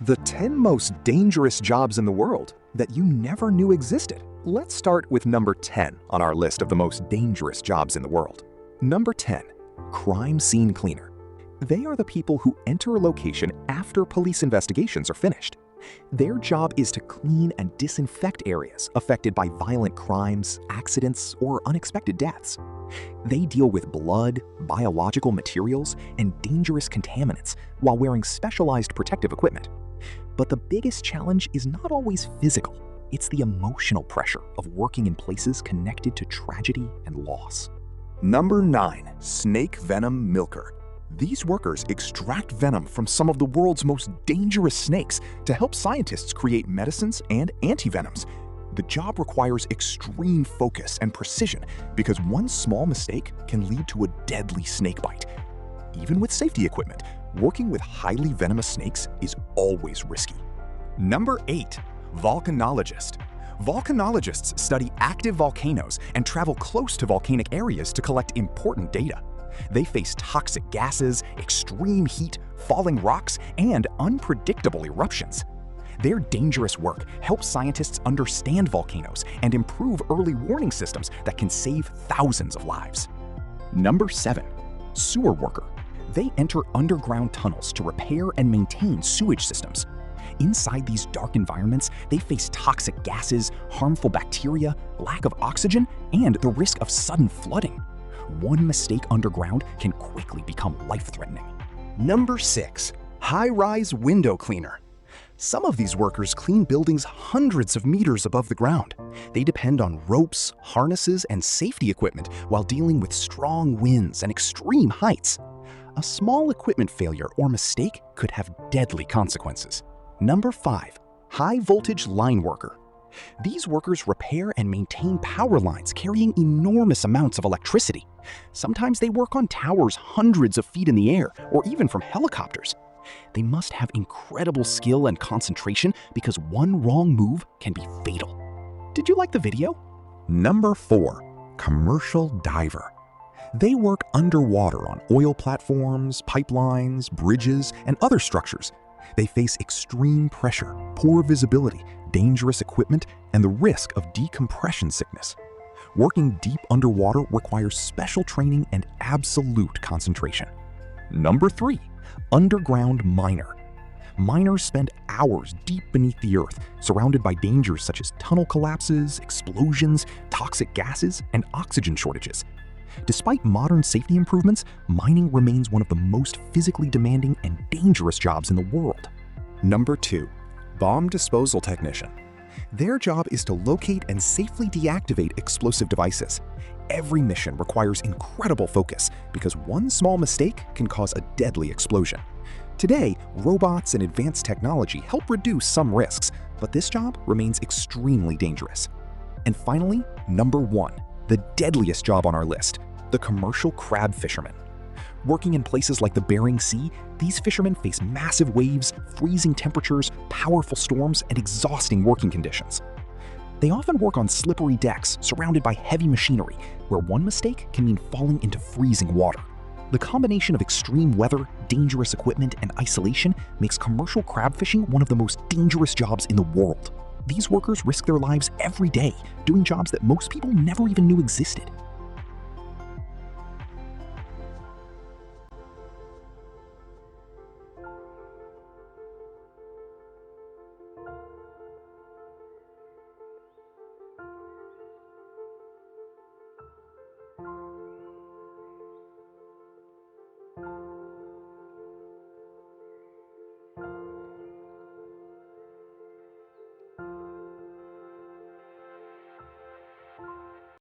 The 10 most dangerous jobs in the world that you never knew existed. Let's start with number 10 on our list of the most dangerous jobs in the world. Number 10, crime scene cleaner. They are the people who enter a location after police investigations are finished. Their job is to clean and disinfect areas affected by violent crimes, accidents, or unexpected deaths. They deal with blood, biological materials, and dangerous contaminants while wearing specialized protective equipment. But the biggest challenge is not always physical. It's the emotional pressure of working in places connected to tragedy and loss. Number 9, snake venom milker. These workers extract venom from some of the world's most dangerous snakes to help scientists create medicines and antivenoms. The job requires extreme focus and precision because one small mistake can lead to a deadly snake bite. Even with safety equipment, working with highly venomous snakes is always risky. Number 8, volcanologist. Volcanologists study active volcanoes and travel close to volcanic areas to collect important data. They face toxic gases, extreme heat, falling rocks, and unpredictable eruptions. Their dangerous work helps scientists understand volcanoes and improve early warning systems that can save thousands of lives. Number 7, sewer worker. They enter underground tunnels to repair and maintain sewage systems. Inside these dark environments, they face toxic gases, harmful bacteria, lack of oxygen, and the risk of sudden flooding. One mistake underground can quickly become life-threatening. Number 6, high-rise window cleaner. Some of these workers clean buildings hundreds of meters above the ground. They depend on ropes, harnesses, and safety equipment while dealing with strong winds and extreme heights. A small equipment failure or mistake could have deadly consequences. Number 5, high-voltage line worker. These workers repair and maintain power lines carrying enormous amounts of electricity. Sometimes they work on towers hundreds of feet in the air or even from helicopters. They must have incredible skill and concentration because one wrong move can be fatal. Did you like the video? Number 4, commercial diver. They work underwater on oil platforms, pipelines, bridges, and other structures. They face extreme pressure, poor visibility, dangerous equipment, and the risk of decompression sickness. Working deep underwater requires special training and absolute concentration. Number 3, underground miner. Miners spend hours deep beneath the earth, surrounded by dangers such as tunnel collapses, explosions, toxic gases, and oxygen shortages. Despite modern safety improvements, mining remains one of the most physically demanding and dangerous jobs in the world. Number 2, bomb disposal technician. Their job is to locate and safely deactivate explosive devices. Every mission requires incredible focus because one small mistake can cause a deadly explosion. Today, robots and advanced technology help reduce some risks, but this job remains extremely dangerous. And finally, number 1, the deadliest job on our list, the commercial crab fisherman. Working in places like the Bering Sea, these fishermen face massive waves, freezing temperatures, powerful storms, and exhausting working conditions. They often work on slippery decks surrounded by heavy machinery, where one mistake can mean falling into freezing water. The combination of extreme weather, dangerous equipment, and isolation makes commercial crab fishing one of the most dangerous jobs in the world. These workers risk their lives every day, doing jobs that most people never even knew existed.